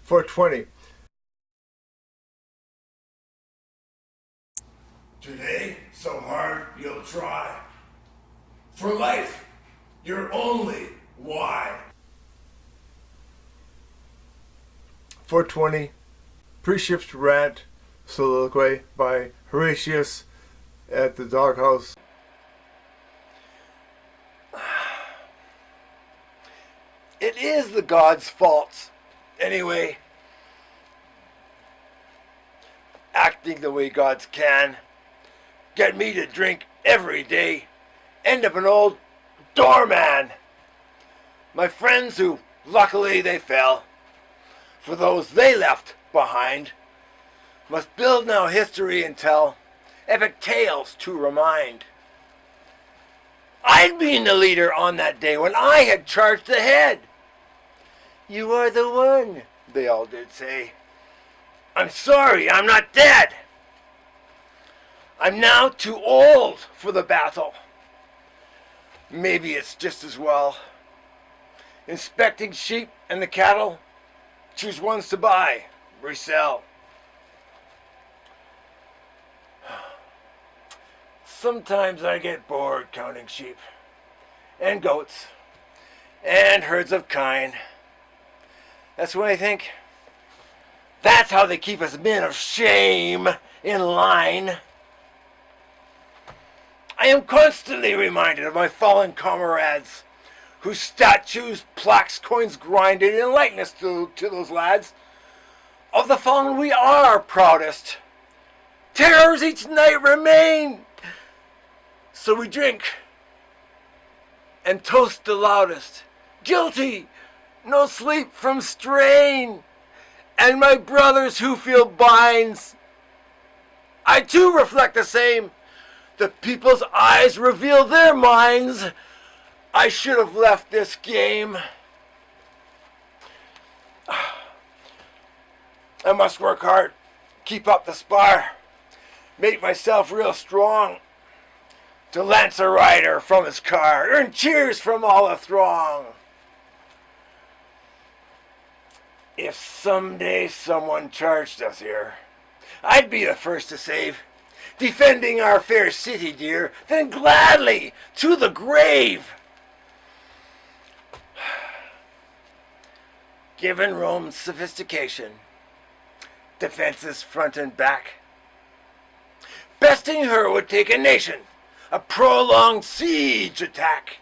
420. Today, so hard you'll try. For life, your only why. 420. Pre-shift rant soliloquy by Horatius at the doghouse. It is the gods' fault, anyway. Acting the way gods can. Get me to drink every day. End up an old doorman. My friends who, luckily they fell, for those they left behind, must build now history and tell epic tales to remind. I'd been the leader on that day when I had charged ahead. You are the one, they all did say. I'm sorry, I'm not dead. I'm now too old for the battle. Maybe it's just as well. Inspecting sheep and the cattle, choose ones to buy, resell. Sometimes I get bored counting sheep and goats and herds of kine. That's when I think, that's how they keep us men of shame in line. I am constantly reminded of my fallen comrades, whose statues, plaques, coins grinded in likeness to those lads. Of the fallen we are proudest. Terrors each night remain. So we drink and toast the loudest. Guilty, no sleep from strain. And my brothers who feel binds, I too reflect the same. The people's eyes reveal their minds. I should have left this game. I must work hard, keep up the spar, make myself real strong. To lance a rider from his car, earn cheers from all the throng. If someday someone charged us here, I'd be the first to save. Defending our fair city, dear, then gladly to the grave. Given Rome's sophistication, defenses front and back, besting her would take a nation, a prolonged siege attack.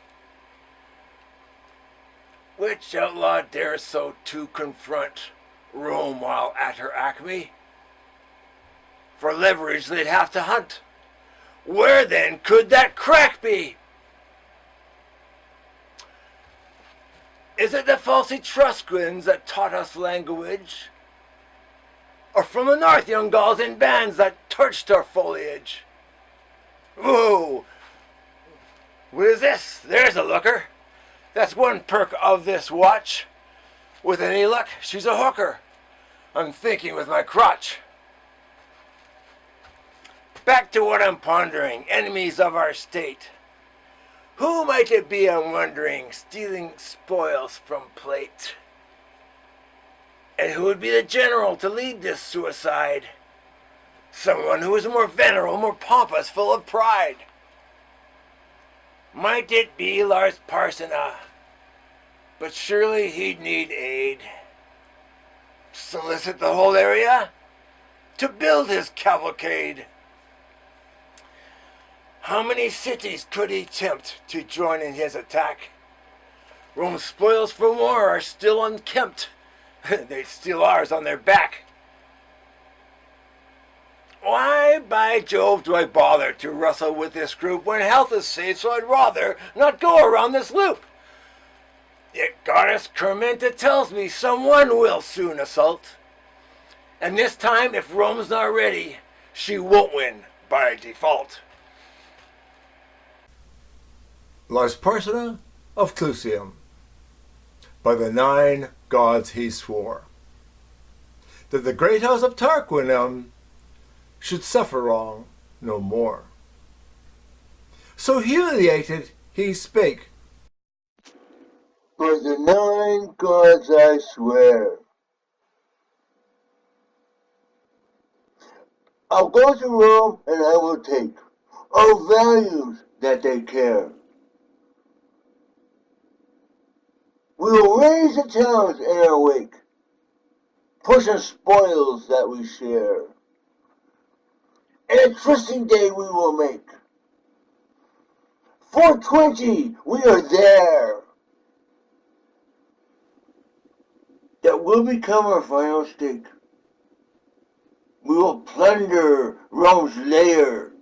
Which outlaw dare so to confront Rome while at her acme? For leverage they'd have to hunt. Where then could that crack be? Is it the false Etruscans that taught us language? Or from the north young Gauls in bands that torched our foliage? Whoa! What is this? There's a looker. That's one perk of this watch. With any luck, she's a hooker. I'm thinking with my crotch. Back to what I'm pondering, enemies of our state. Who might it be, I'm wondering, stealing spoils from plate? And who would be the general to lead this suicide? Someone who is more venerable, more pompous, full of pride. Might it be Lars Parsona? But surely he'd need aid. Solicit the whole area to build his cavalcade. How many cities could he tempt to join in his attack? Rome's spoils for war are still unkempt. They'd steal ours on their back. Why, by Jove, do I bother to wrestle with this group when health is safe, so I'd rather not go around this loop? Yet goddess Carmenta tells me someone will soon assault. And this time, if Rome's not ready, she won't win by default. Lars Parsona of Clusium. By the 9 gods he swore that the great house of Tarquinum should suffer wrong no more. So humiliated he spake, By the 9 gods I swear I'll go to Rome and I will take all values that they care. We will raise the towns in our wake, pushing spoils that we share. And a trusting day we will make. 420, we are there. That will become our final stake. We will plunder Rome's lair.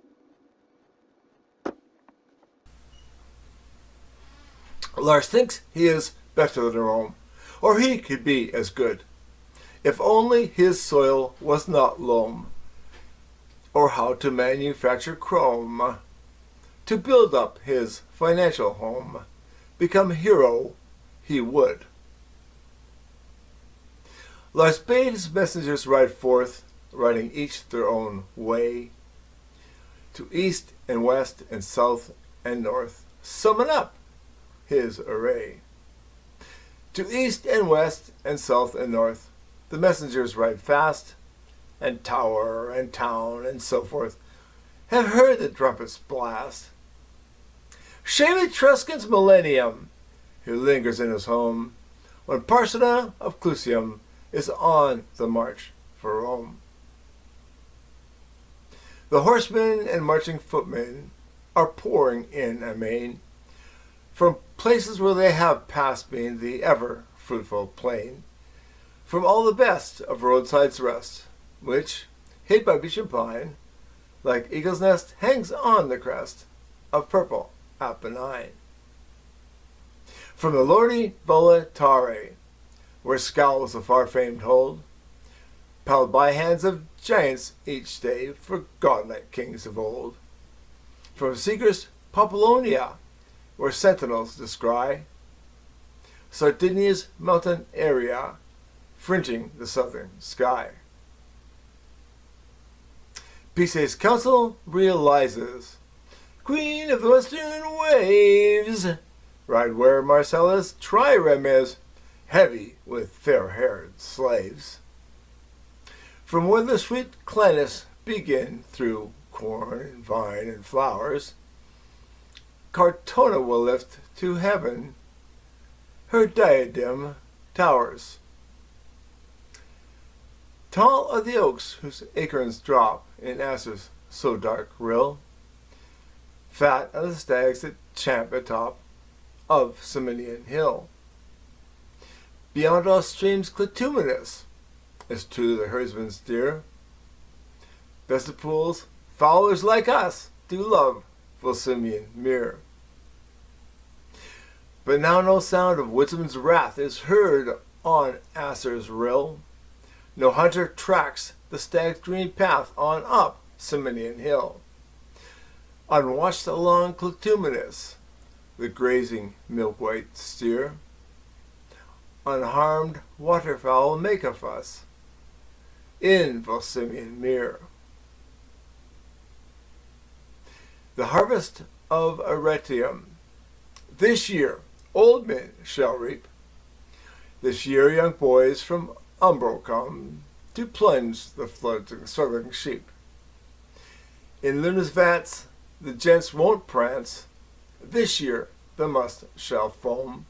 Lars thinks he is better than Rome, or he could be as good, if only his soil was not loam, or how to manufacture chrome, to build up his financial home, become hero he would. Lars bade his messengers ride forth, riding each their own way, to east and west and south and north, summon up his array. To east and west and south and north, the messengers ride fast, and tower and town and so forth have heard the trumpets blast. Shame Etruscan's millennium, who lingers in his home, when Parsona of Clusium is on the march for Rome. The horsemen and marching footmen are pouring in amain from places where they have passed been the ever fruitful plain, from all the best of roadside's rest, which, hid by beech and pine, like eagle's nest, hangs on the crest of purple Apennine. From the lordly Volatare, where scowls the far-famed hold, palled by hands of giants each day for godlike kings of old. From seeker's Populonia, where sentinels descry Sardinia's mountain area, fringing the southern sky. Pisae's council realizes, Queen of the western waves, ride where Marcellus' trireme is, heavy with fair-haired slaves. From where the sweet Clanus begin through corn and vine and flowers, Cartona will lift to heaven her diadem towers. Tall are the oaks whose acorns drop in Asser's so dark rill. Fat are the stags that champ atop of Ciminian hill. Beyond all streams Clituminous is to the herdsman's dear. Vestipools, followers like us, do love Volsimian mere. But now no sound of Whitsam's wrath is heard on Asser's rill. No hunter tracks the stag's green path on up Ciminian hill. Unwatched along Clituminous, the grazing milk-white steer. Unharmed waterfowl make a fuss in Volsimian mere. The harvest of Arretium this year old men shall reap. This year young boys from Umbro come to plunge the struggling sheep. In Luna's vats the gents won't prance. This year the must shall foam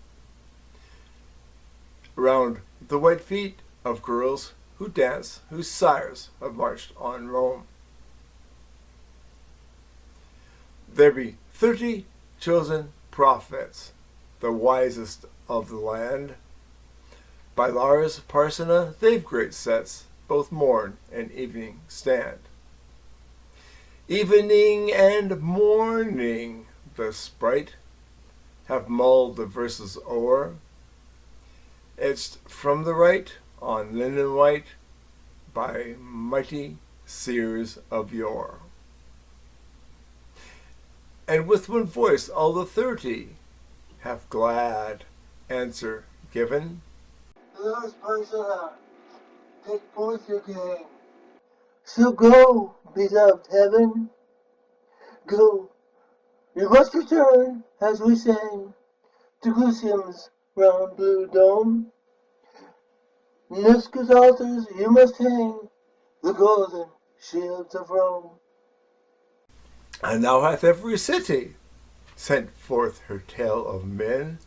around the white feet of girls who dance, whose sires have marched on Rome. There be 30 chosen prophets, the wisest of the land. By Lars Parsona they've great sets, both morn and evening stand. Evening and morning the sprite have mulled the verses o'er, etched from the right on linen white by mighty seers of yore. And with one voice all the 30 have glad answer given. Lars Parsona, take forth your king. So go, beloved heaven, go. You must return, as we sang, to Clusium's round blue dome. Nusca's altars you must hang, the golden shields of Rome. And now hath every city sent forth her tale of men.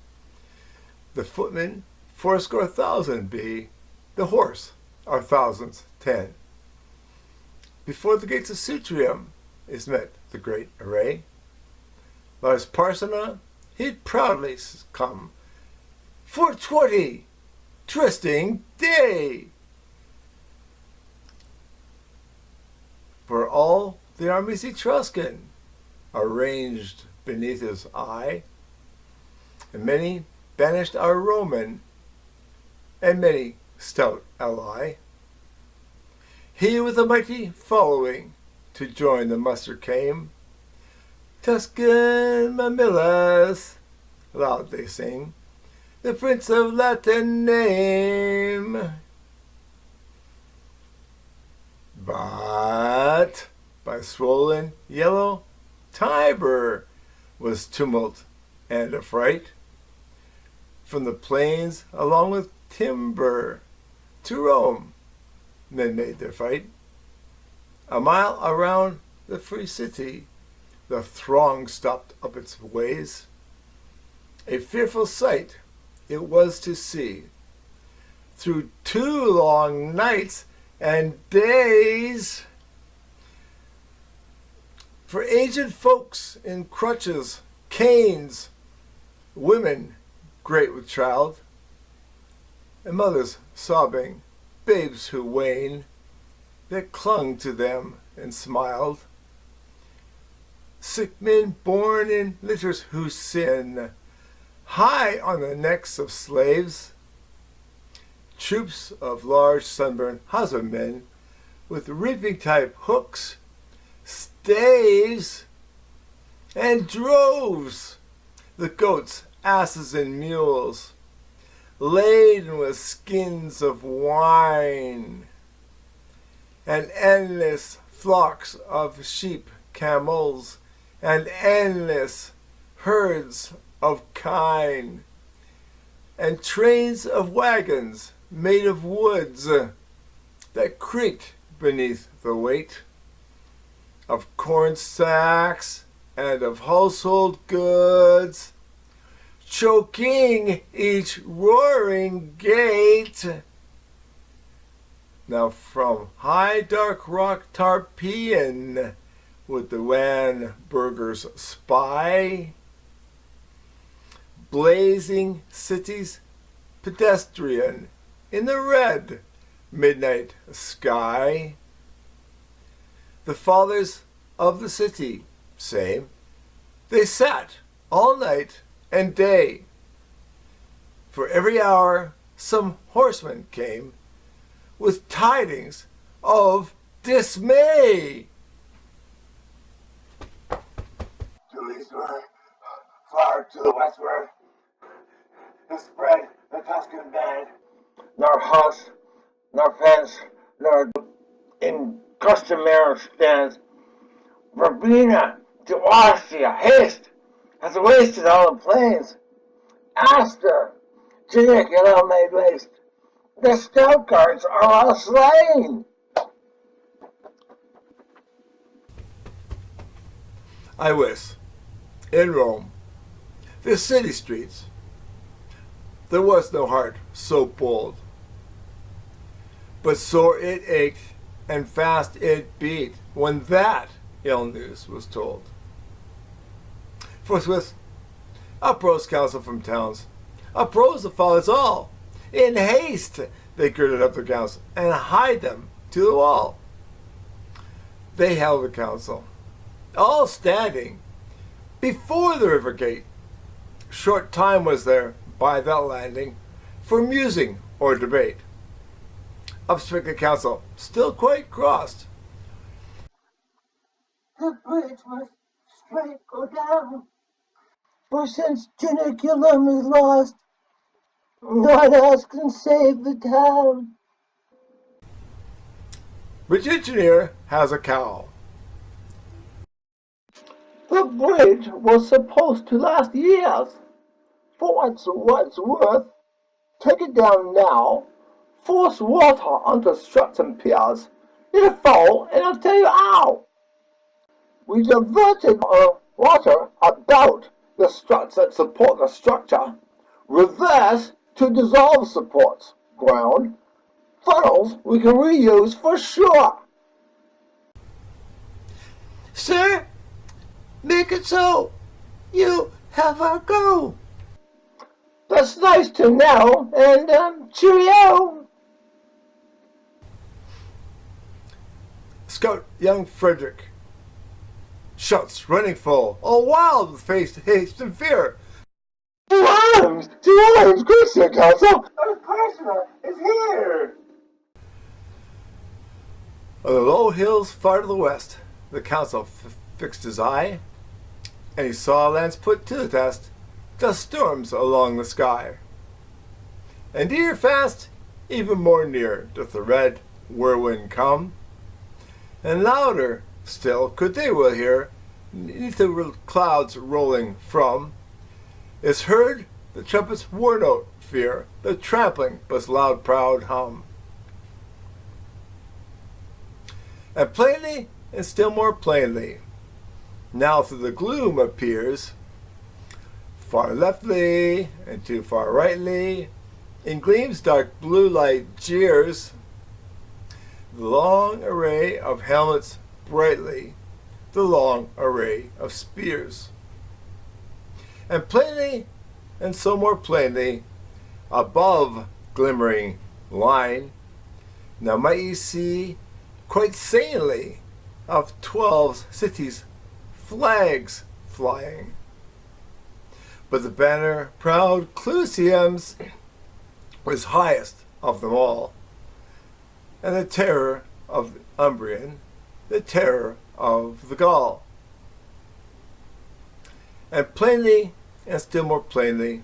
The footmen 80,000 be, the horse are thousands 10. Before the gates of Sutrium is met the great array. Lars Parsona, he'd proudly come, 420, trysting day. For all the armies Etruscan are ranged beneath his eye, and many banished our Roman, and many stout ally. He with a mighty following to join the muster came. Tuscan Mamillas, loud they sing, the prince of Latin name. But by swollen yellow Tiber was tumult and affright. From the plains along with timber to Rome men made their fight. A mile around the free city the throng stopped up its ways. A fearful sight it was to see. Through 2 long nights and days, for aged folks in crutches, canes, women great with child, and mothers sobbing, babes who wane, that clung to them and smiled. Sick men born in litters who sin, high on the necks of slaves. Troops of large sunburned husbandmen with reaping type hooks, staves, and droves, the goats, asses, and mules, laden with skins of wine, and endless flocks of sheep, camels, and endless herds of kine, and trains of wagons made of woods that creaked beneath the weight of corn sacks and of household goods, choking each roaring gate. Now from high dark rock Tarpeian would the wan burghers spy, blazing cities pedestrian in the red midnight sky. The fathers of the city, same, they sat all night and day. For every hour some horseman came with tidings of dismay. To the eastward, far to the westward, is spread the Tuscan band, nor house, nor fence, nor in customary stands. Verbena to Ostia, haste, has wasted all the plains. Aster, Janiculum made waste. The stout guards are all slain. I wis, in Rome, the city streets, there was no heart so bold, but sore it ached and fast it beat when that ill news was told. Forthwith uprose counsel from towns, uprose the fathers all. In haste they girded up their gowns and hied them to the wall. They held a council, all standing before the river gate. Short time was there by that landing for musing or debate. Up spake the council, still quite crossed. The bridge must straight go down, for since Janiculum is lost, none else can save the town. Bridge engineer has a cowl. The bridge was supposed to last years. For what's worth, take it down now, force water onto struts and piers, it'll fall, and I'll tell you how. We diverted water about the struts that support the structure, reverse to dissolve supports, ground, funnels we can reuse for sure. Sir, make it so. You have our go. That's nice to know, and cheerio. Scout young Frederick shouts, running full, all wild with face, haste, and fear. Two arms, great Sir Council. Our prisoner is here. On the low hills far to the west, the council fixed his eye, and he saw lands put to the test, dust storms along the sky. And near fast, even more near, doth the red whirlwind come, and louder still could they well hear, neath the clouds rolling from, is heard the trumpet's war note fear, the trampling bus loud proud hum. And plainly, and still more plainly, now through the gloom appears, far leftly and too far rightly, in gleams dark blue light jeers, the long array of helmets brightly, the long array of spears. And plainly, and so more plainly, above glimmering line, now might ye see quite sanely of 12 cities flags flying. But the banner proud Clusium's was highest of them all, and the terror of the Umbrian, the terror of the Gaul. And plainly, and still more plainly,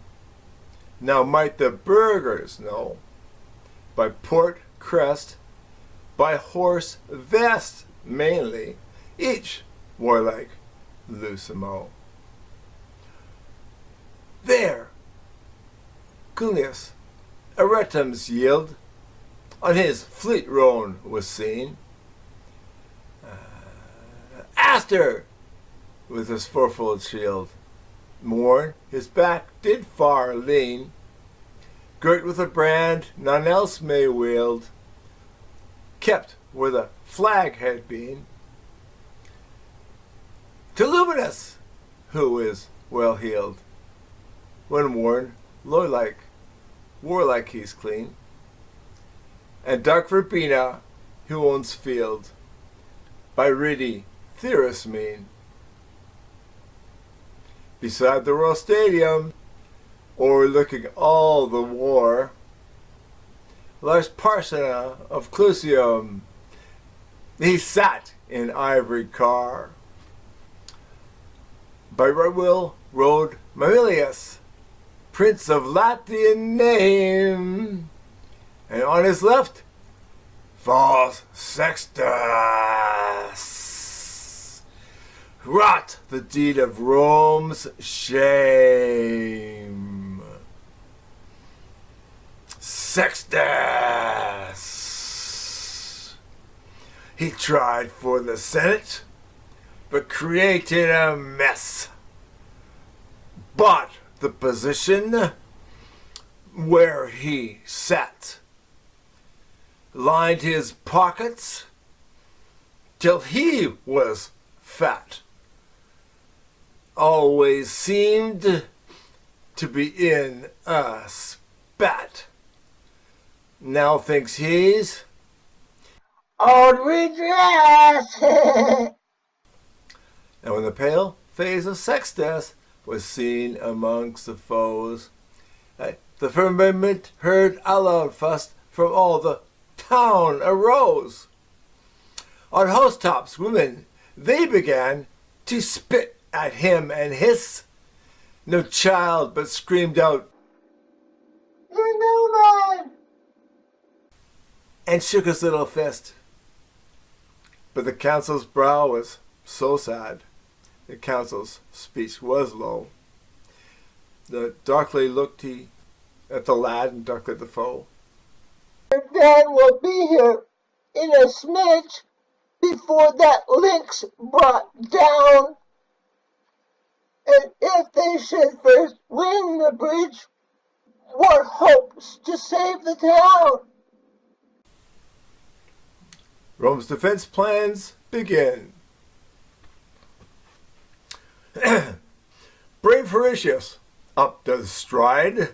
now might the burghers know, by port crest, by horse vest mainly, each warlike Lucimo. There, Cunius, Aretum's yield, on his fleet roan was seen. Astur, with his fourfold shield, Morn his back did far lean, girt with a brand none else may wield, kept where the flag had been. To Luminous, who is well heeled, when worn warlike he's clean, and dark Verbena, who owns field, by Riddy Theris mean. Beside the royal stadium, o'erlooking all the war, Lars Parsona of Clusium, he sat in ivory car. By right wheel rode Mamilius, prince of Latian name, and on his left falls Sextus, wrought the deed of Rome's shame. Sextus, he tried for the Senate, but created a mess. Bought the position where he sat, lined his pockets till he was fat, always seemed to be in a spat. Now thinks he's on redress. And when the pale face of Sextus was seen amongst the foes, the firmament heard a loud fuss from all the town arose. On housetops women, they began to spit at him and hiss. No child but screamed out, "You're no man!" and shook his little fist. But the council's brow was so sad, the council's speech was low. Darkly looked he at the lad and darkly at the foe. Your dad will be here in a smidge before that link's brought down. And if they should first win the bridge, what hopes to save the town? Rome's defense plans begin. Brave Horatius up does stride,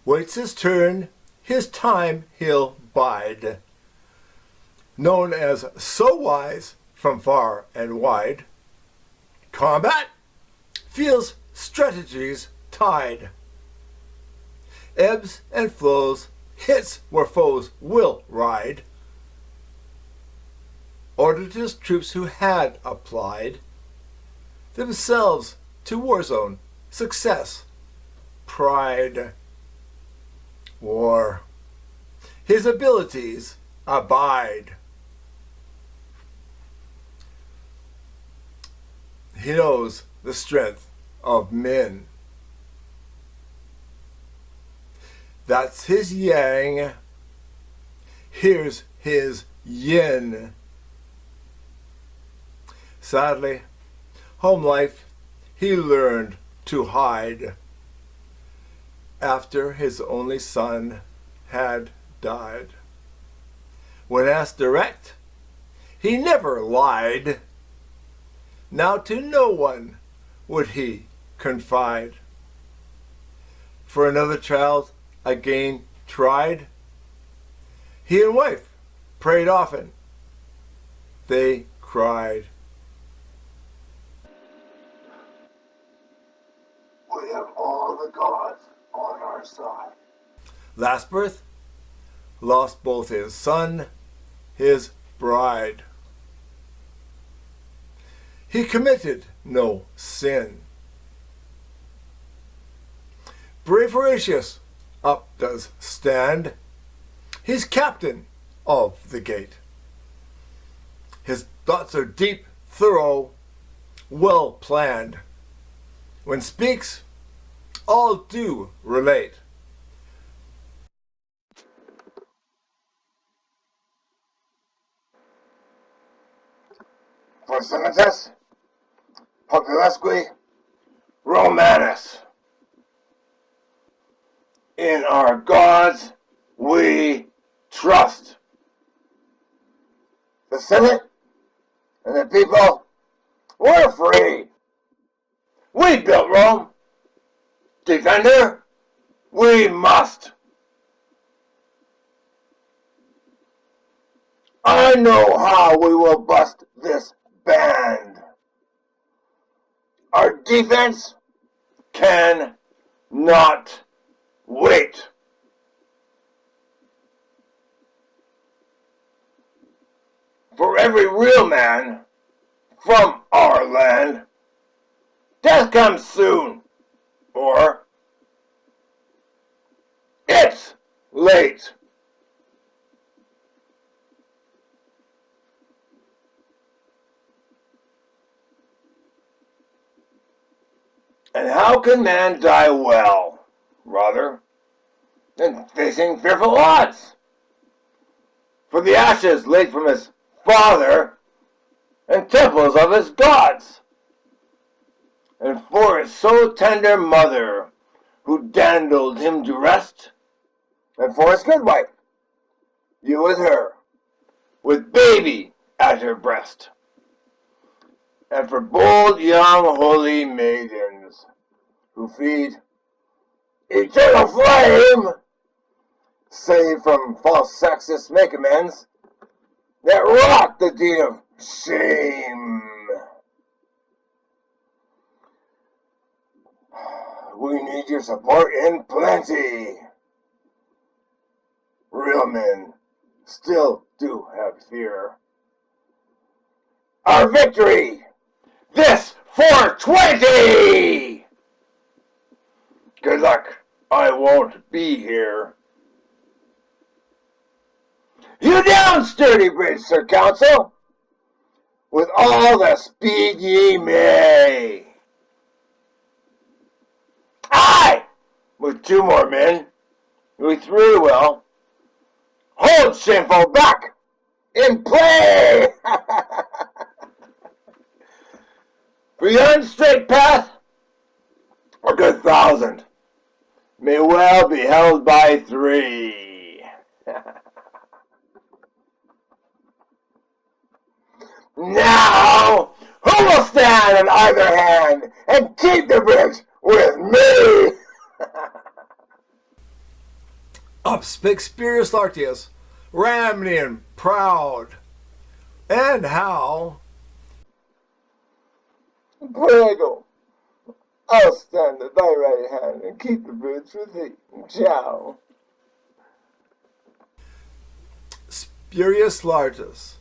waits his turn, his time he'll bide. Known as so wise from far and wide, combat feels strategies tied. Ebbs and flows, hits where foes will ride. Ordered his troops who had applied themselves to war zone, success, pride, war. His abilities abide. He knows the strength of men. That's his yang. Here's his yin. Sadly, home life he learned to hide after his only son had died. When asked direct, he never lied. Now to no one would he confide. For another child again tried. He and wife prayed often. They cried. We have all the gods on our side. Last birth, lost both his son, his bride. He committed no sin. Brave Horatius up does stand. He's captain of the gate. His thoughts are deep, thorough, well planned. When speaks, all do relate. Portentous, populusque, Romanus. In our gods we trust. The Senate and the people, we're free. We built Rome. Defender, we must. I know how we will bust this band. Our defense can not wait. For every real man from our land, death comes soon, or it's late. And how can man die well, rather, than facing fearful odds? For the ashes laid from his father and temples of his gods, and for his so tender mother, who dandled him to rest, and for his good wife, you with her, with baby at her breast, and for bold young holy maidens, who feed eternal flame, save from false sexist make amends, that wrought the deed of shame. We need your support in plenty. Real men still do have fear. Our victory this 420! Good luck, I won't be here. You down, sturdy bridge, Sir Council, with all the speed ye may. Aye, with 2 more men, we threw well. Hold, shameful, back! in play. For yon straight path, a good thousand may well be held by three. Now, who will stand on either hand and keep the bridge with me? Up spake Spurious Horatius, Ramnian proud, and how Prego, I'll stand at thy right hand and keep the bridge with thee. Ciao. Spurious Horatius,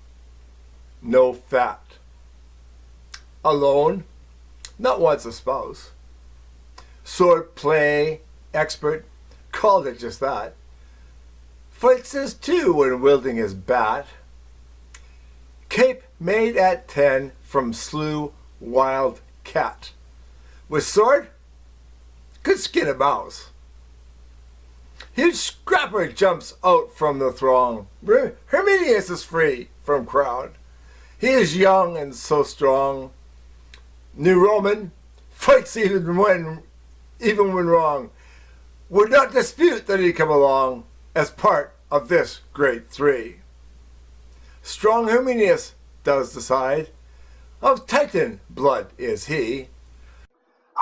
no fat, alone, not once a spouse, sword play expert, called it just that, fights his two when wielding his bat, cape made at 10 from slew wild cat, with sword could skin a mouse. Huge scrapper jumps out from the throng. Horatius is free from crowd. He is young and so strong. New Roman fights even when wrong. Would not dispute that he come along as part of this great three. Strong Horatius does decide. Of Titan blood is he.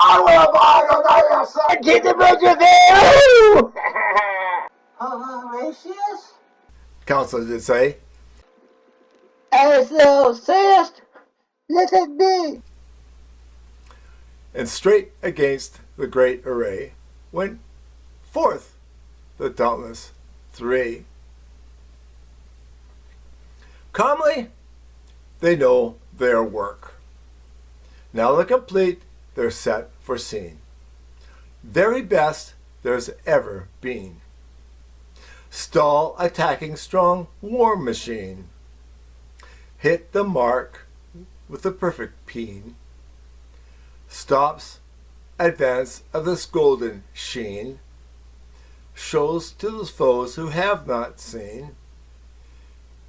I will abide on thy side, keep the bridge with thee. Horatius? Counsel did say. As thou sayest, let it be. And straight against the great array went forth the dauntless three. Calmly, they know their work. Now they're complete, they're set for scene. Very best there's ever been. Stall attacking strong war machine. Hit the mark with the perfect peen. Stops advance of this golden sheen. Shows to those foes who have not seen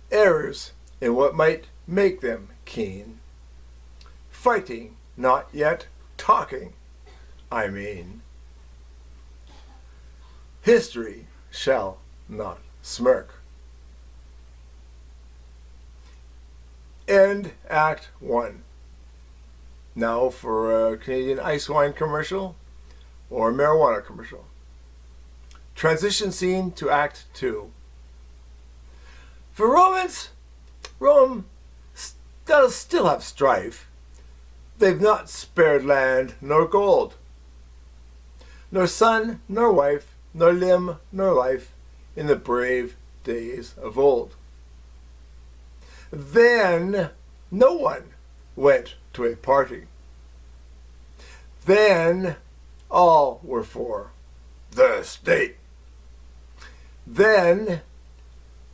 errors in what might make them keen. Fighting, not yet talking, I mean. History shall not smirk. End Act 1. Now for a Canadian ice wine commercial or marijuana commercial. Transition scene to Act 2. For Romans, Rome does still have strife. They've not spared land nor gold, nor son nor wife, nor limb nor life in the brave days of old. Then no one went to a party. Then all were for the state. Then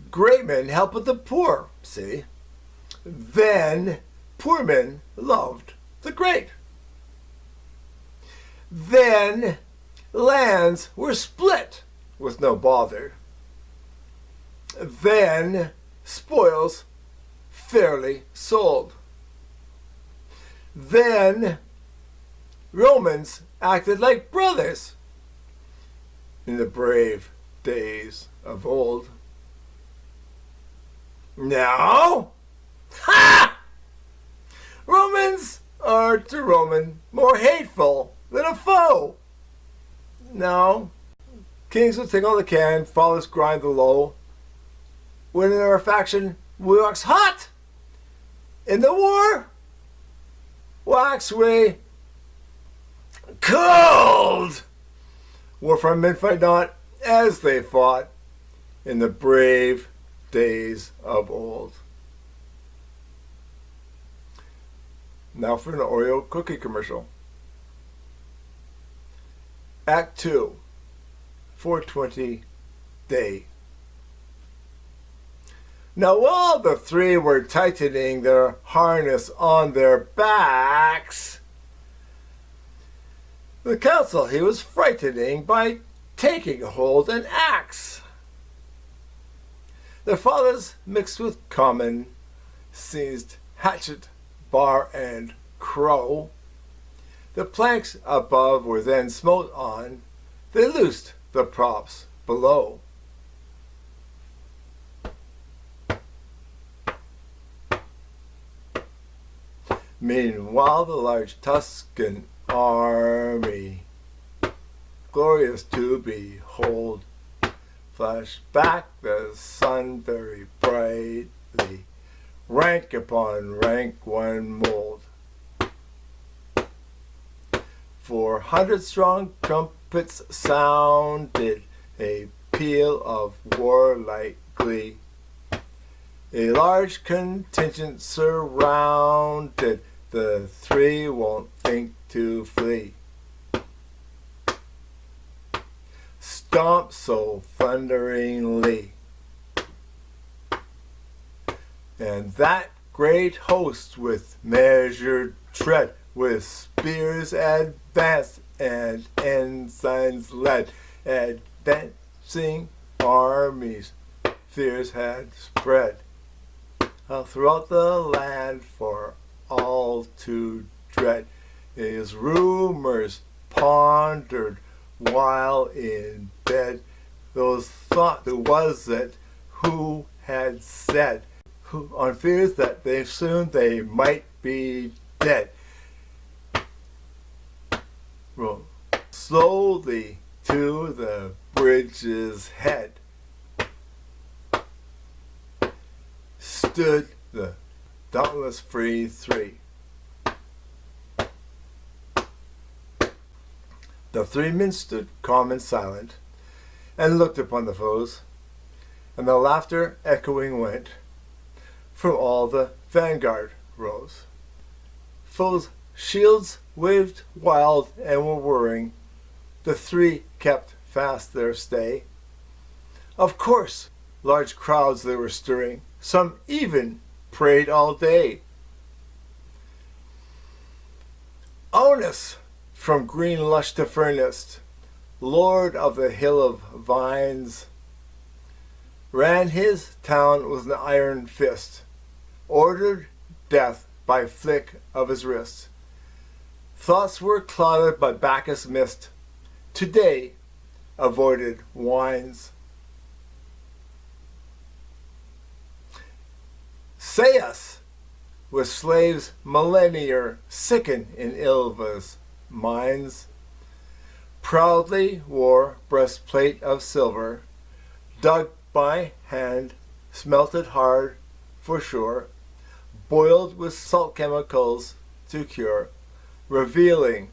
great men helped the poor, see? Then poor men loved the great. Then lands were split with no bother. Then spoils fairly sold. Then Romans acted like brothers in the brave days of old. Now, ha! Romans are to Roman more hateful than a foe. Now, kings will take all they can, fathers grind the low. When in our faction we wax hot, in the war, wax we cold. Wherefore men fight not as they fought in the brave days of old. Now for an Oreo cookie commercial. Act 2, 420 day. Now while the three were tightening their harness on their backs, the council he was frightening by taking hold an axe. Their fathers mixed with common, seized hatchet, bar, and crow. The planks above were then smote on, they loosed the props below. Meanwhile the large Tuscan army, glorious to behold, flashed back the sun very brightly, rank upon rank one mold. 400 strong trumpets sounded a peal of warlike glee. A large contingent surrounded, the three won't think to flee. Stomp so thunderingly, and that great host with measured tread, with spears advanced and ensigns led, advancing armies fears had spread throughout the land for all to dread. His rumors pondered while in bed, those thoughts who was it who had said, who on fears that soon they might be dead. Roll slowly to the bridge's head stood the dauntless free three. The three men stood calm and silent, and looked upon the foes, and the laughter echoing went from all the vanguard rows. Foes' shields waved wild and were whirring, the three kept fast their stay. Of course, large crowds they were stirring, some even prayed all day. Onus, from green lush to furnest, lord of the hill of vines, ran his town with an iron fist, ordered death by flick of his wrist. Thoughts were clouded by Bacchus' mist, today avoided wines. Sais, with slaves millenniar, sicken in Ilva's mines, proudly wore breastplate of silver, dug by hand, smelted hard for sure, boiled with salt chemicals to cure, revealing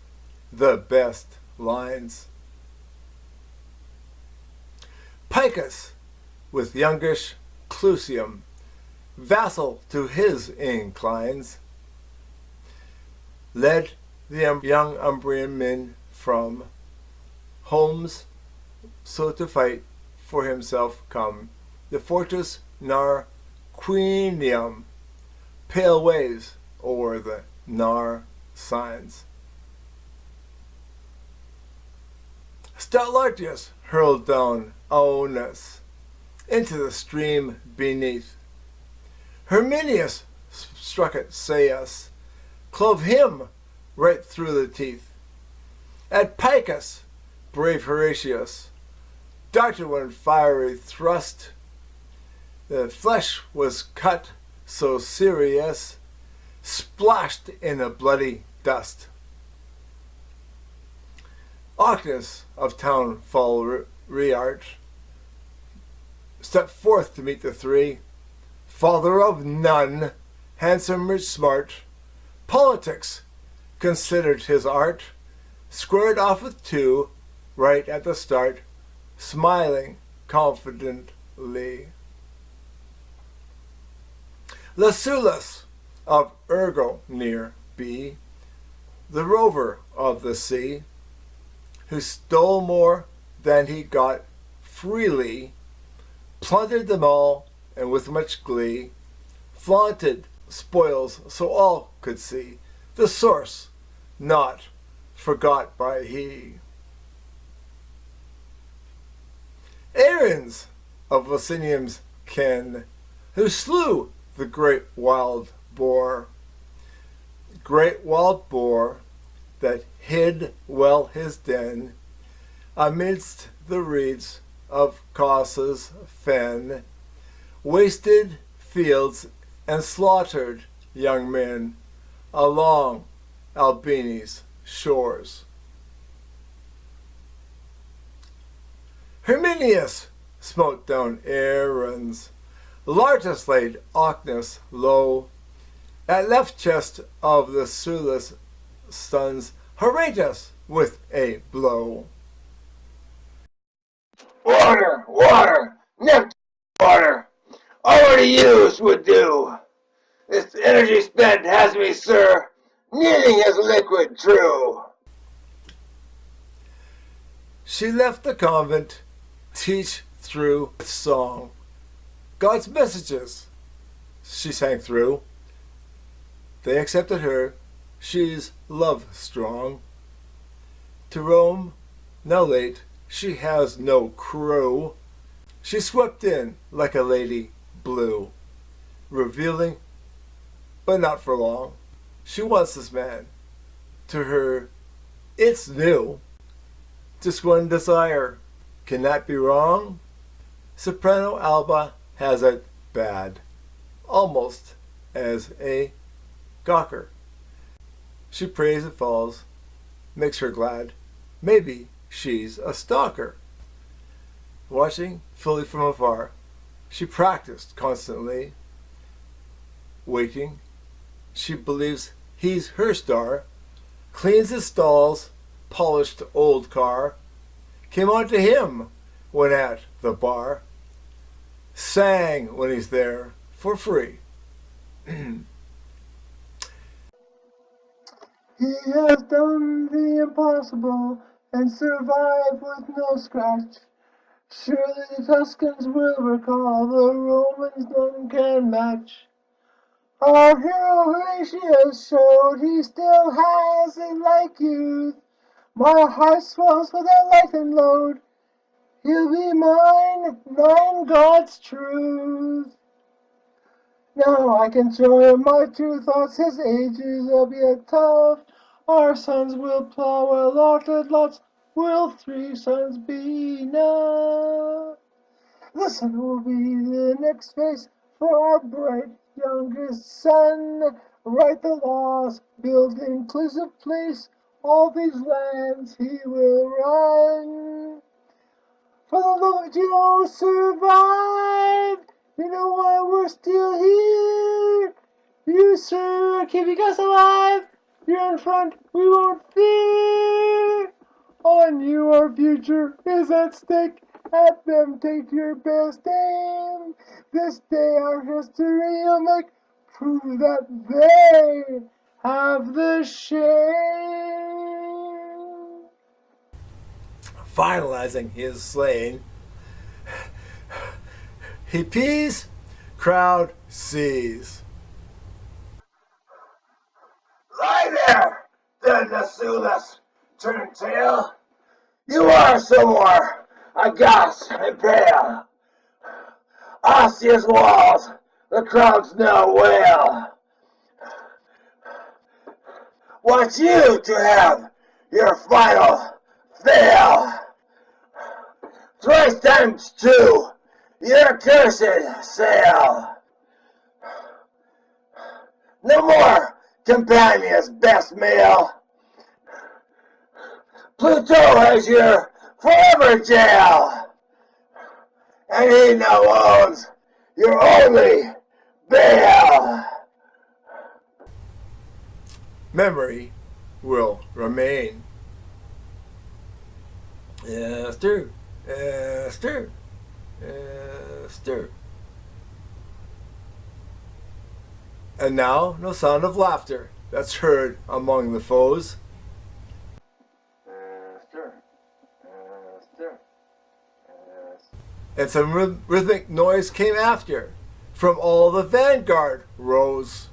the best lines. Picus, with youngish Clusium, vassal to his inclines, led the young Umbrian men from homes so to fight for himself come. The fortress Narquinium, pale waves o'er the Nar signs. Stout Horatius hurled down Onus into the stream beneath. Herminius struck at Sais, clove him right through the teeth. At Picus, brave Horatius darted one fiery thrust. The flesh was cut so serious, splashed in the bloody dust. Ocnus of Townfall Reart stepped forth to meet the three. Father of none, handsome, rich, smart, politics considered his art, squared off with two right at the start, smiling confidently. Lucullus of Ergo near B, the rover of the sea, who stole more than he got freely, plundered them all, and with much glee, flaunted spoils so all could see, the source not forgot by he. Aryans of Licinium's kin, who slew the great wild boar. Great wild boar that hid well his den amidst the reeds of Caucasus fen, wasted fields and slaughtered young men along Albany's shores. Herminius smote down Aaron's, Largus laid Ocnus low, at left chest of the Sulis sons Horatius with a blow. Water, water, Neptune water, already used would do. This energy spent has me, sir, needing his liquid true. She left the convent, teach through song. God's messages she sang through. They accepted her, she's love strong. To Rome, now late, she has no crew. She swept in like a lady blue, revealing, but not for long. She wants this man. To her, it's new. Just one desire. Can that be wrong? Soprano Alba has it bad, almost as a gawker. She prays and falls, makes her glad. Maybe she's a stalker. Watching fully from afar, she practiced constantly. Waiting, she believes he's her star. Cleans his stalls, polished old car. Came on to him when at the bar. Sang when he's there for free. He has done the impossible and survived with no scratch. Surely the Tuscans will recall, the Romans none can match. Our hero Horatius showed he still has a like youth. My heart swells with a lightened load. He'll be mine, knowing God's truth. Now I can show him my true thoughts. His ages will be a tough. Our sons will plow allotted lots. Will 3 sons be enough? The son will be the next face for our bright youngest son. Write the laws, build inclusive place. All these lands he will run. For the love of you survived. You know why we're still here. You, sir, are keeping us alive. You're in front, we won't fear. On you our future is at stake. At them take your best aim. This day our history will make. Prove that they have the shame. Finalizing his slaying, he pees, crowd sees. Lie there, dead Nasulas, turn tail. You are somewhere, aghast and pale. Ossia's walls, the crowds now wail. Want you to have your final fail. Thrice times 2, your cursed sail. No more companions, best male. Pluto has your forever jail. And he now owns your only bail. Memory will remain. Esther, Esther, Esther. And now no sound of laughter that's heard among the foes. And some rhythmic noise came after. From all the vanguard rose.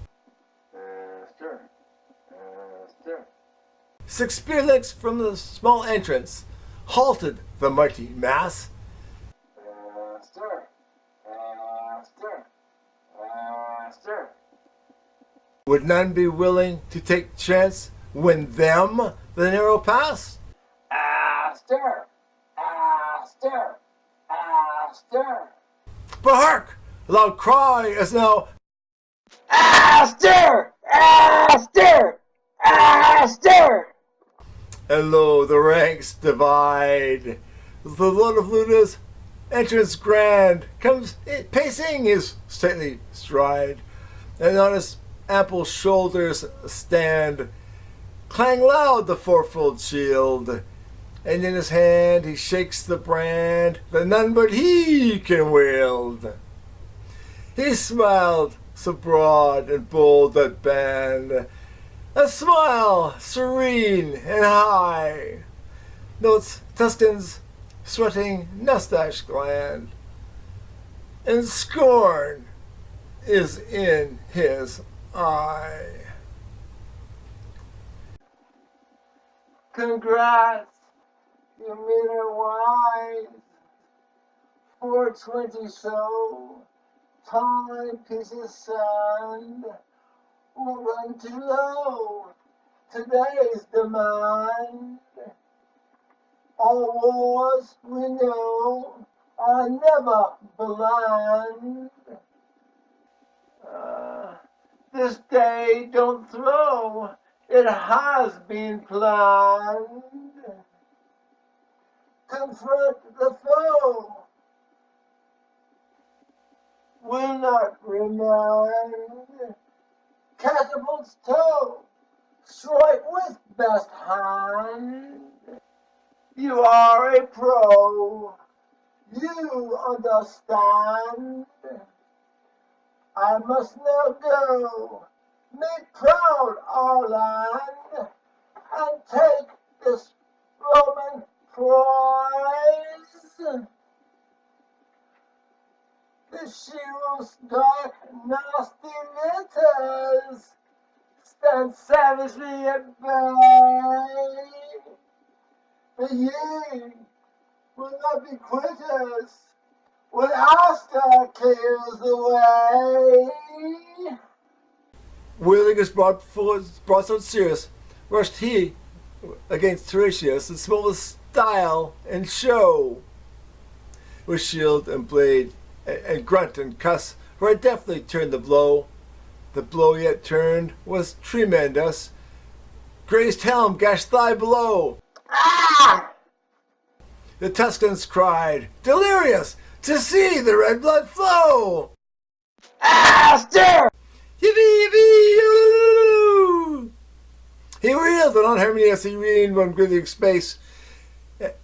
6 spearlinks from the small entrance halted the mighty mass. Would none be willing to take chance, win them the narrow pass? Stir! Stir! Stir! But hark! A loud cry is now, Stir! Stir! Stir! and lo, the ranks divide. The Lord of Luna's entrance grand comes pacing his stately stride, and on his ample shoulders stand, clang loud the fourfold shield, and in his hand he shakes the brand that none but he can wield. He smiled so broad and bold that band, a smile serene and high, notes Tuscan's sweating mustache gland, and scorn is in his eye. Congrats, you made it wise. 420 so, tall piece of sand will run too low. Today's demand. All wars we know are never blind. This day don't throw, it has been planned. Confront the foe, will not remind. Catapults toe, strike with best hand. You are a pro, you understand. I must now go, make proud our land, and take this Roman prize. The shield's dark, nasty letters stand savagely at bay. But ye will not be quitters when Asta clears the way. Wielding his broadsword serious, rushed he against Horatius and smote with style and show. With shield and blade and grunt and cuss, right deftly turned the blow. The blow yet turned was tremendous. Grazed helm, gashed thigh below. The Tuscans cried, delirious, to see the red blood flow. Stir! Yippee-yippee-yoo! He reeled, and on Hermias he reined one breathing space,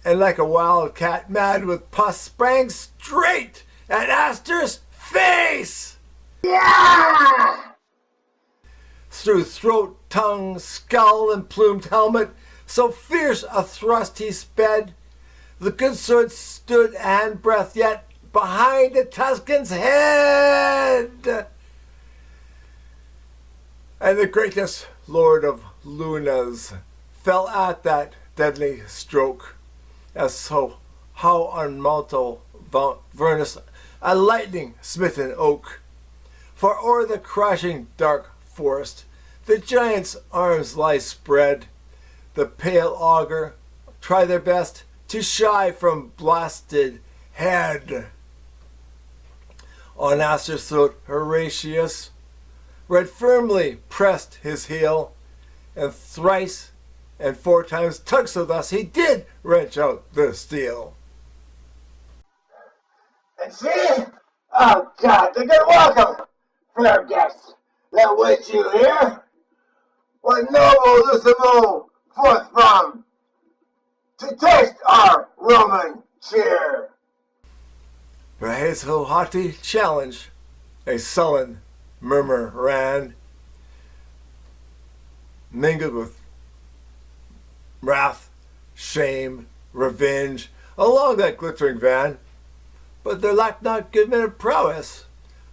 and like a wild cat mad with pus sprang straight at Astur's face. Yeah! Through throat, tongue, skull, and plumed helmet, so fierce a thrust he sped, the good sword stood hand breadth yet behind the Tuscan's head. And the greatest lord of Lunas fell at that deadly stroke, as so how on Malto Vernus a lightning smitten oak. For o'er the crashing dark forest the giant's arms lie spread. The pale augur try their best to shy from blasted head. On Astur's throat Horatius right firmly pressed his heel, and thrice and 4 times tugged so thus he did wrench out the steel. And see? Oh God, the good welcome, fair guests, that wait you here. What noble Lucimo forth from to taste our Roman cheer. But his haughty challenge a sullen murmur ran, mingled with wrath, shame, revenge, along that glittering van. But there lacked not good men of prowess,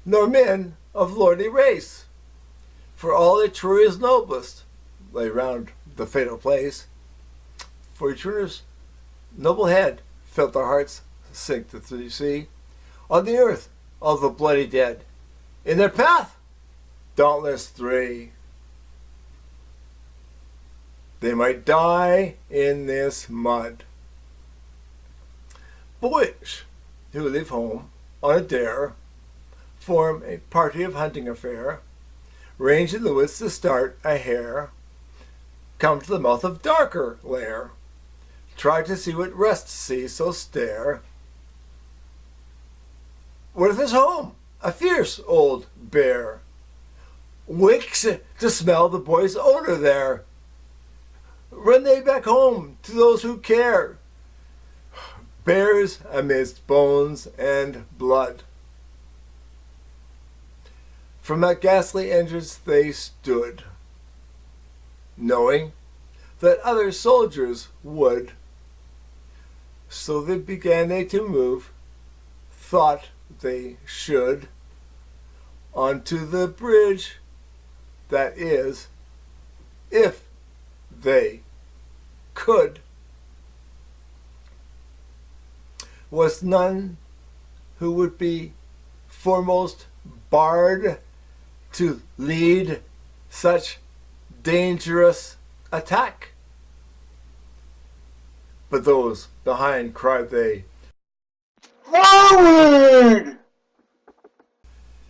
nor men of lordly race. For all Etruria's noblest lay round the fatal place. For Etruria's noble head felt their hearts sink to the sea. On the earth all the bloody dead. In their path dauntless three. They might die in this mud. Boys who leave home on a dare form a party of hunting affair, range in the woods to start a hare, come to the mouth of darker lair, try to see what rest see, so stare. What if his home? A fierce old bear wakes to smell the boy's odor there. Run they back home to those who care. Bears amidst bones and blood. From that ghastly entrance they stood, knowing that other soldiers would. So they began to move, thought they should, onto the bridge, that is, if they could. Was none who would be foremost barred to lead such dangerous attack? But those behind cried they, Forward!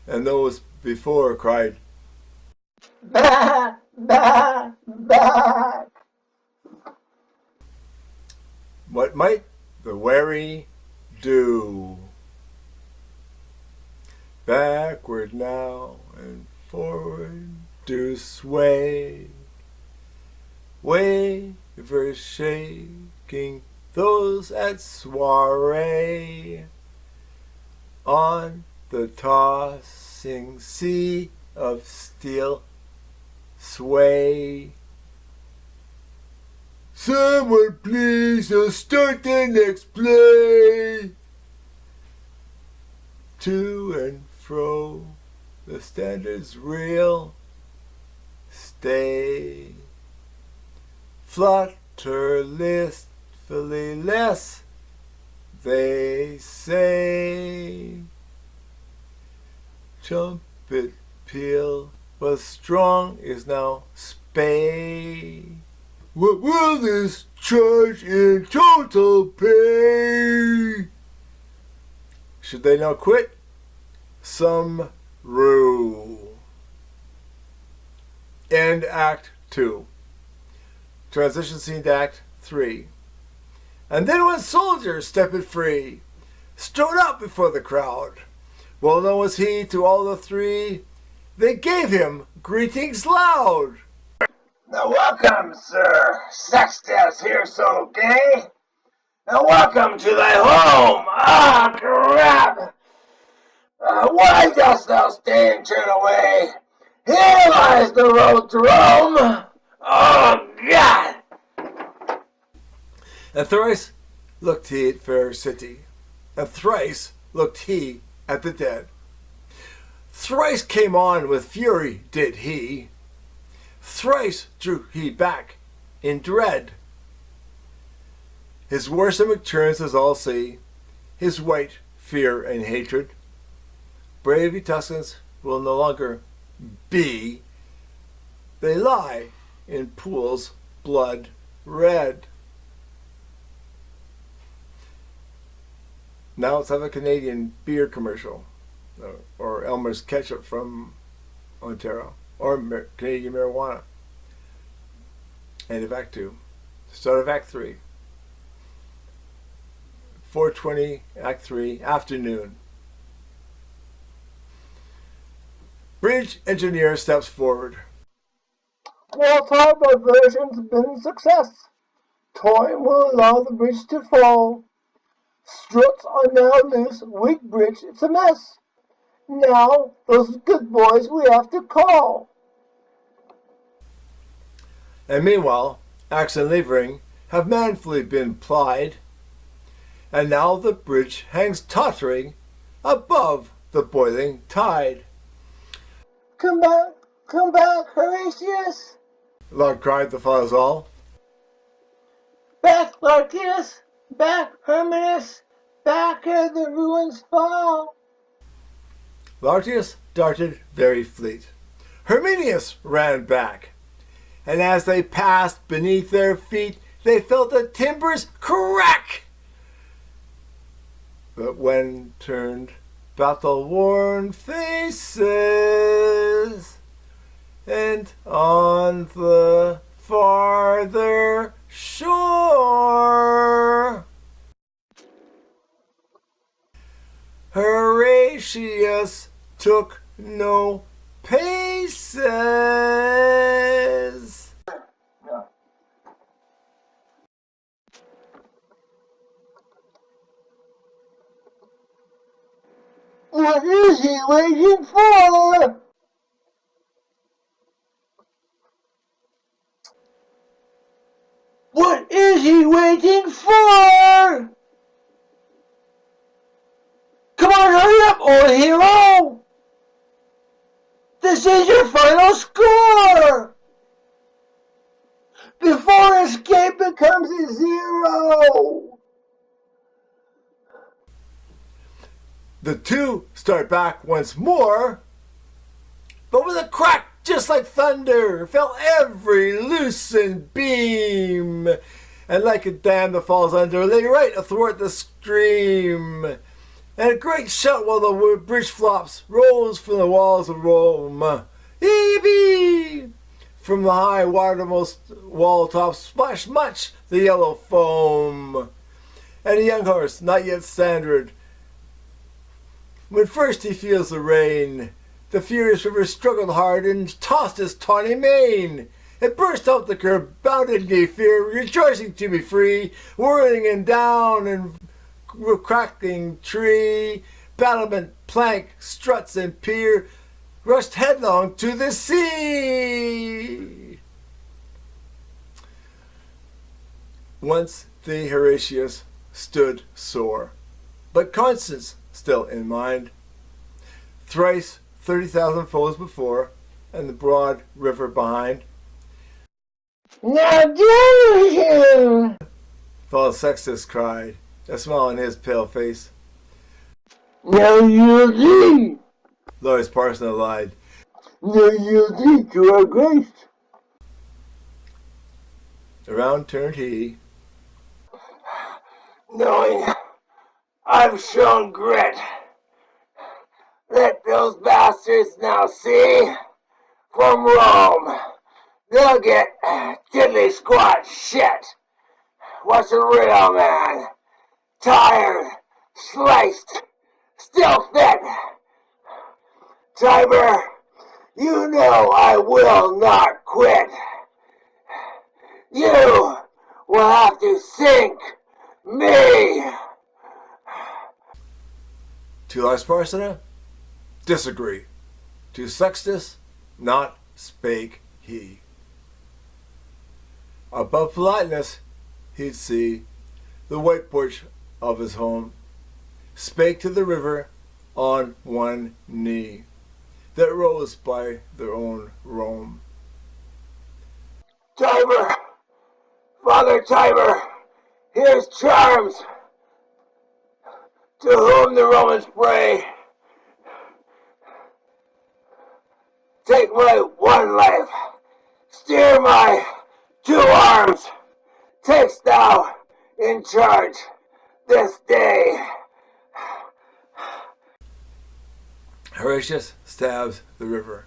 and those before cried, Back, back, back. what might the wary do? Backward now and forward do sway, wavers shaking those at soiree, on the tossing sea of steel sway. Someone please start the next play. To and fro the standards reel, stay, flutter listfully less, they say. Trumpet peal was strong is now spay. What will this charge in total pay? Should they now quit? Some rue. End Act 2. Transition scene to Act 3. And then when soldiers stepped free, strode out before the crowd, well known was he to all the three, they gave him greetings loud. Now welcome, sir. Sextus here so gay. Now welcome to thy home. Ah, crap. Why dost thou stay and turn away? Here lies the road to Rome. Oh, God. And thrice looked he at fair city, and thrice looked he at the dead. Thrice came on with fury did he, thrice drew he back in dread. His warsome turns as all see, his white fear and hatred. Brave Etruscans will no longer be, they lie in pools blood red. Now let's have a Canadian beer commercial, or Elmer's ketchup from Ontario, or Canadian marijuana. End of Act 2. Start of Act 3. 4:20, Act 3, afternoon. Bridge engineer steps forward. While our diversion's been a success, time will allow the bridge to fall. Struts are now loose, weak bridge, it's a mess. Now, those good boys we have to call. And meanwhile, axe and levering have manfully been plied, and now the bridge hangs tottering above the boiling tide. Come back, Horatius. Loud cried the fellows all. Back, Horatius. Back, Hermanus. Back ere the ruins fall. Horatius darted very fleet, Herminius ran back, and as they passed beneath their feet, they felt the timbers crack. But when turned battle-worn faces, and on the farther shore, Horatius took no paces. What is he waiting for? What is he waiting for? Come on, hurry up, old hero! This is your final score! Before escape becomes a 0! The two start back once more, but with a crack just like thunder fell every loosened beam, and like a dam that falls under lay right athwart the stream. And a great shout while the bridge flops rose from the walls of Rome. Heave! From the high watermost wall top splashed much the yellow foam. And a young horse, not yet standard, when first he feels the rain, the furious river struggled hard and tossed his tawny mane. It burst out the curb, bounded in gay fear, rejoicing to be free, whirling and down and cracking tree, battlement, plank, struts, and pier, rushed headlong to the sea. Once the Horatius stood sore, but Constance still in mind. Thrice 30,000 foes before, and the broad river behind. Now do him! Father Sextus cried, a smile on his pale face. Now yield ye! Lord's parson lied. Now yield ye to our grace! Around turned he. Knowing I've shown grit, let those bastards now see from Rome. They'll get diddly squat shit. What's a real man? Tired, sliced, still fit. Tiber, you know I will not quit. You will have to sink me. To Lars Parsona, disagree. To Sextus, not spake he. Above politeness, he'd see the white porch of his home, spake to the river on one knee, that rose by their own Rome. Tiber, Father Tiber, here's charms, to whom the Romans pray. Take my one life, steer my 2 arms, takest thou in charge this day. Horatius stabs the river.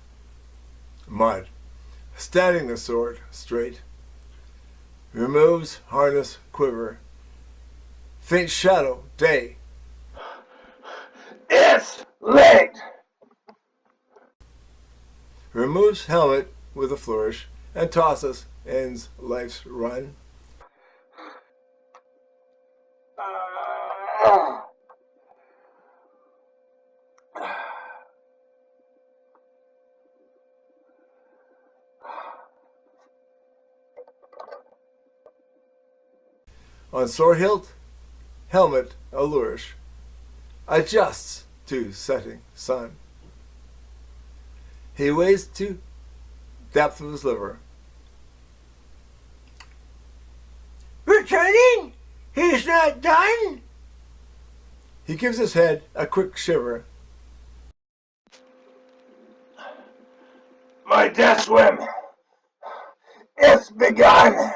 Mud, standing the sword straight, removes harness quiver, faint shadow day. It's late. Removes helmet with a flourish, and tosses ends life's run. On sword hilt, helmet a flourish, adjusts to setting sun. He weighs to depth of his liver. Returning? He's not done? He gives his head a quick shiver. My death swim, it's begun.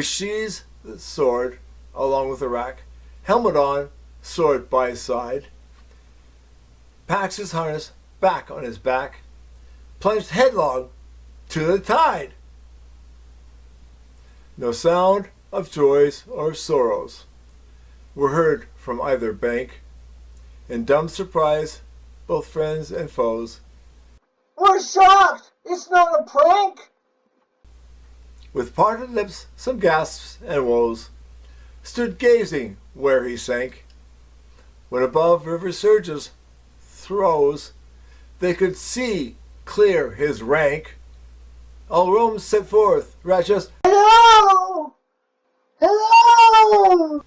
Sheathes the sword along with the rack, helmet on, sword by his side, packs his harness back on his back, plunged headlong to the tide. No sound of joys or sorrows were heard from either bank. In dumb surprise, both friends and foes, We're shocked! It's not a prank! with parted lips, some gasps and woes, stood gazing where he sank. When above river surges throes, they could see clear his rank. All Rome set forth, righteous, Hello! Hello!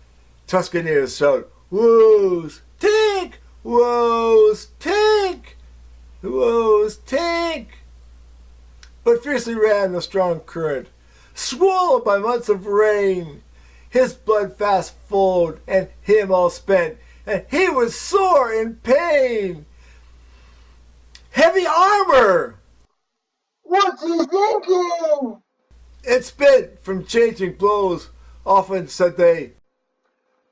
Tuscaneers shout, woes, tink! Woes, tink! Woes, tink! But fiercely ran the strong current, swollen by months of rain. His blood fast flowed, and him all spent, and he was sore in pain. Heavy armor! What's he thinking? It spent from changing blows. Often said they,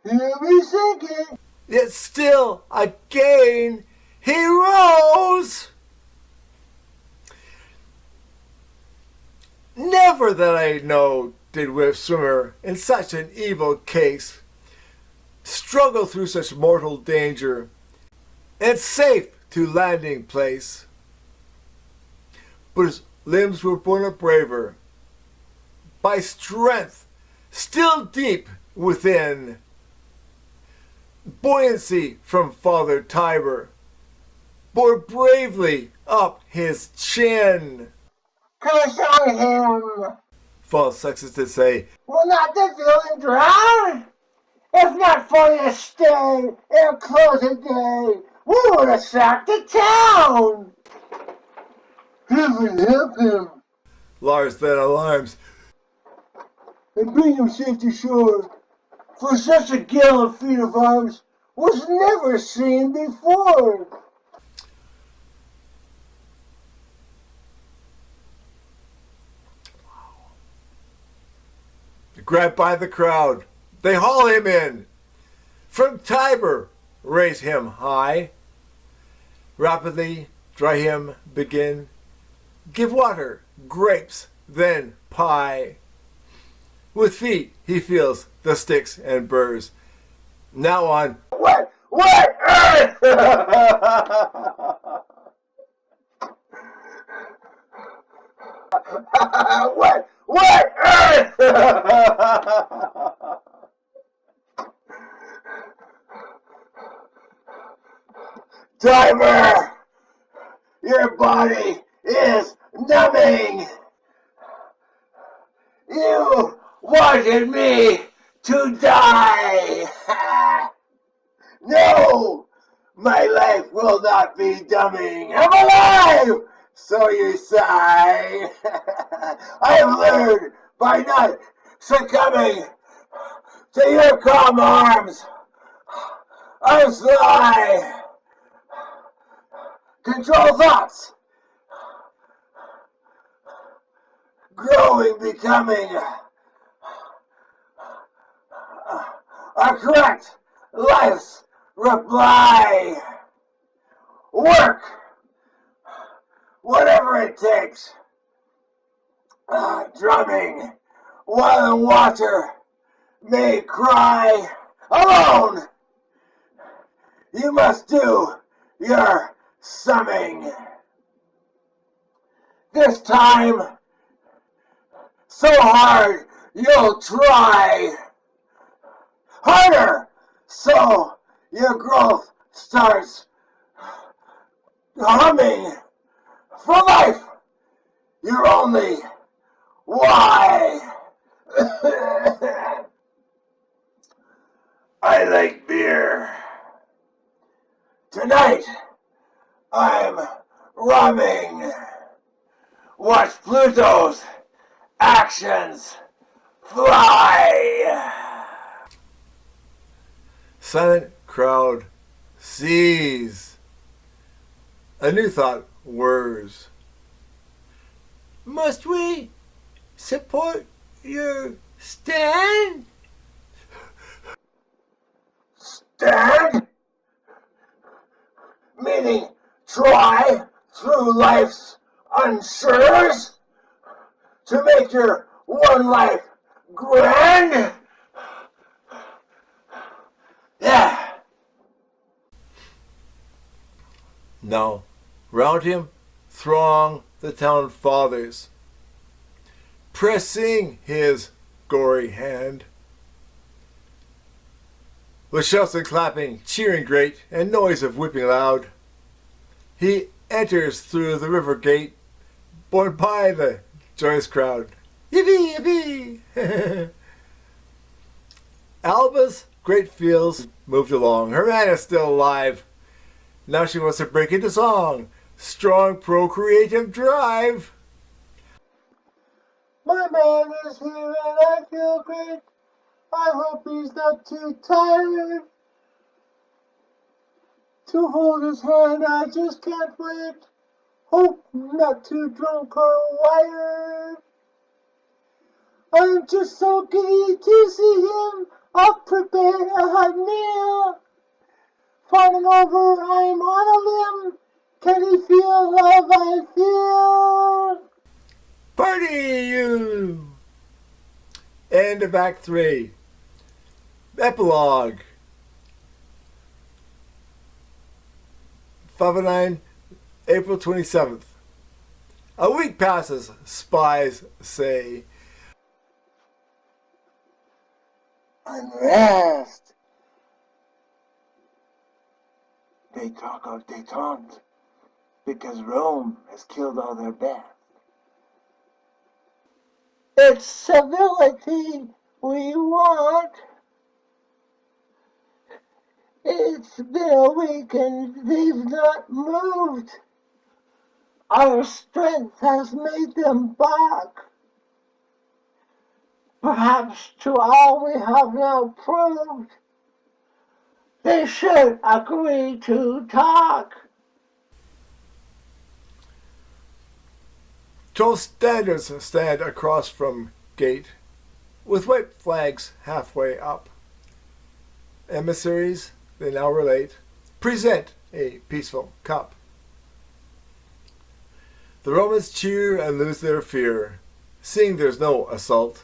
He'll be sinking. yet still again he rose. Never that I know did with swimmer in such an evil case struggle through such mortal danger and safe to landing place. But his limbs were born up braver by strength still deep within, buoyancy from Father Tiber bore bravely up his chin. Curse on him! False sexes did say, Will not the villain drown? If not for your stay, ere close of day, we would have sacked the town! Heaven help him, Lars then alarms, and bring him safe to shore, for such a gallant feat of arms was never seen before. grabbed by the crowd, they haul him in. From Tiber raise him high. Rapidly dry him begin. Give water, grapes, then pie. With feet he feels the sticks and burrs. Now on What earth? What earth? Timer, your body is numbing. You wanted me to die. No, my life will not be dumbing. I'm alive, so you sigh. I have learned by not succumbing to your calm arms. I'm sly. Control thoughts. Growing, becoming. Are correct. Life's reply. Work. Whatever it takes. Drumming while in water may cry alone. You must do your summing. This time, so hard you'll try. Harder, so your growth starts humming. For life, you're only why. I like beer. Tonight, I'm rhyming. Watch Pluto's actions fly. silent crowd sees. A new thought whirs. Must we support your stand? Stand? Meaning try through life's unsures to make your one life grand? Yeah. Now, round him throng the town fathers, pressing his gory hand. With shouts and clapping, cheering great, and noise of whipping loud, he enters through the river gate, borne by the joyous crowd. Yippee, yippee! Alba's great fields moved along. Her man is still alive. Now she wants to break into song. Strong procreative drive. My man is here and I feel great. I hope he's not too tired to hold his hand. I just can't wait. Hope not too drunk or wired. I'm just so giddy to see him. I'll prepare a hot meal. Falling over, I'm on a limb. Can he feel love I feel? Party you! End of Act 3. Epilogue. 509, April 27th. A week passes, spies say. Unrest. They talk of détente because Rome has killed all their best. It's civility we want. It's been a week and they've not moved. Our strength has made them back. Perhaps to all we have now proved, they should agree to talk. 12 standards stand across from gate, with white flags halfway up. Emissaries, they now relate, present a peaceful cup. The Romans cheer and lose their fear, seeing there's no assault.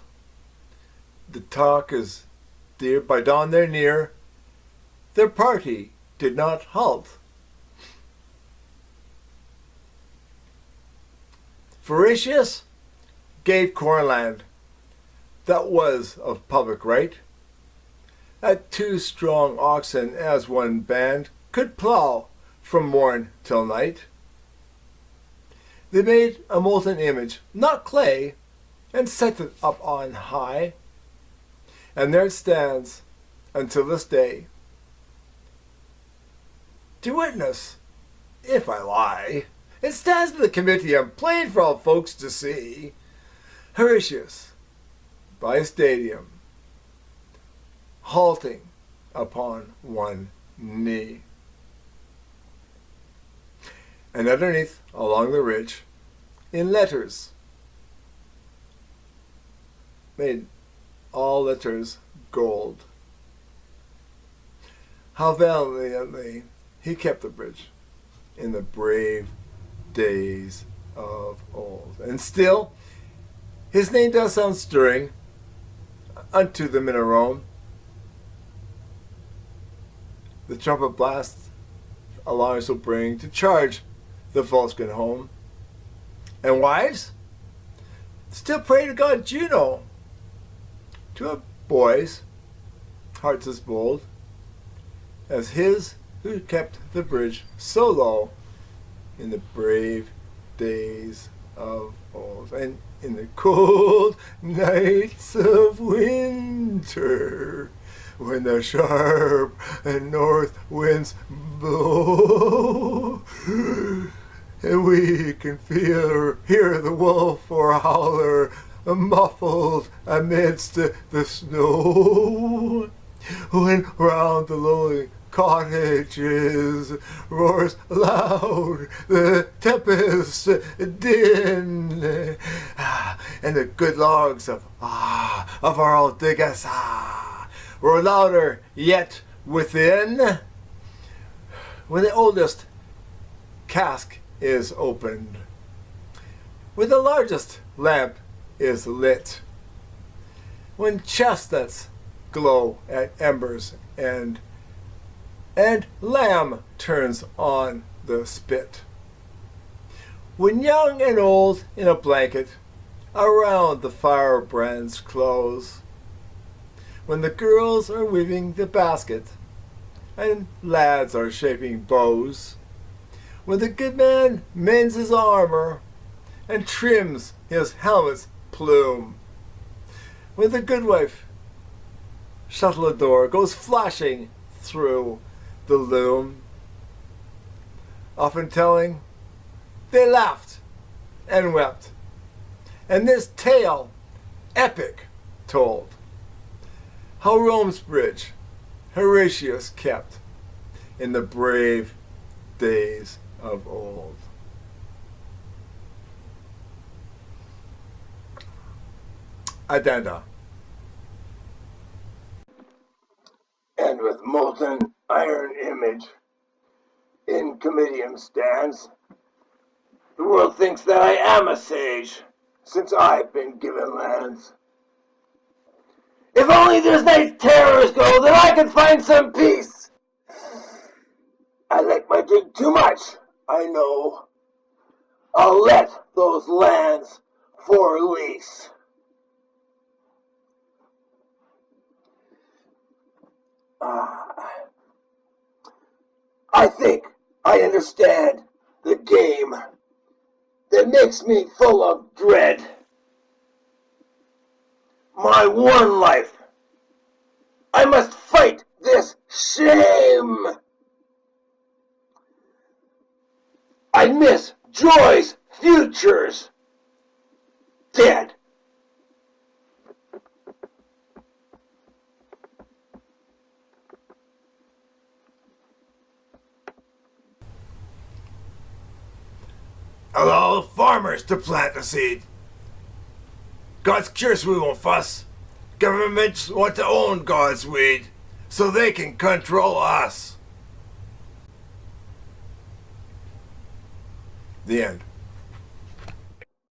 The talk is dear, by dawn they're near. Their party did not halt. Horatius gave cornland that was of public right, that 2 strong oxen as one band could plow from morn till night. They made a molten image, not clay, and set it up on high, and there it stands until this day. To witness, if I lie, it stands in the comitium, plain for all folks to see. Horatius, by a stadium, halting upon one knee. And underneath, along the ridge, in letters, made all letters gold, how valiantly he kept the bridge in the brave days of old. And still, his name does sound stirring unto the men of Rome. The trumpet blast alarms will bring to charge the Volscian home. And wives, still pray to God Juno. To a boy's hearts as bold as his who kept the bridge so low in the brave days of old, and in the cold nights of winter, when the sharp and north winds blow, and we can hear the wolf or howler muffled amidst the snow, when round the lonely cottages roars loud the tempest din, and the good logs of our old diggers roar louder yet within. When the oldest cask is opened, when the largest lamp is lit, when chestnuts glow at embers end, and lamb turns on the spit, when young and old in a blanket around the firebrand's close, when the girls are weaving the basket and lads are shaping bows, when the good man mends his armor and trims his helmet's plume, when the good wife shuttledore goes flashing through the loom, often telling they laughed and wept, and this tale epic told, how Rome's bridge Horatius kept in the brave days of old. Addenda. And with molten iron image in comitium stands, the world thinks that I am a sage, since I've been given lands. If only this night's terrors go, then I can find some peace. I like my drink too much, I know. I'll let those lands for lease. I think I understand the game that makes me full of dread. My one life, I must fight this shame. I miss joy's futures dead. Allow the farmers to plant the seed. God's curious we won't fuss. Governments want to own God's weed so they can control us. The end.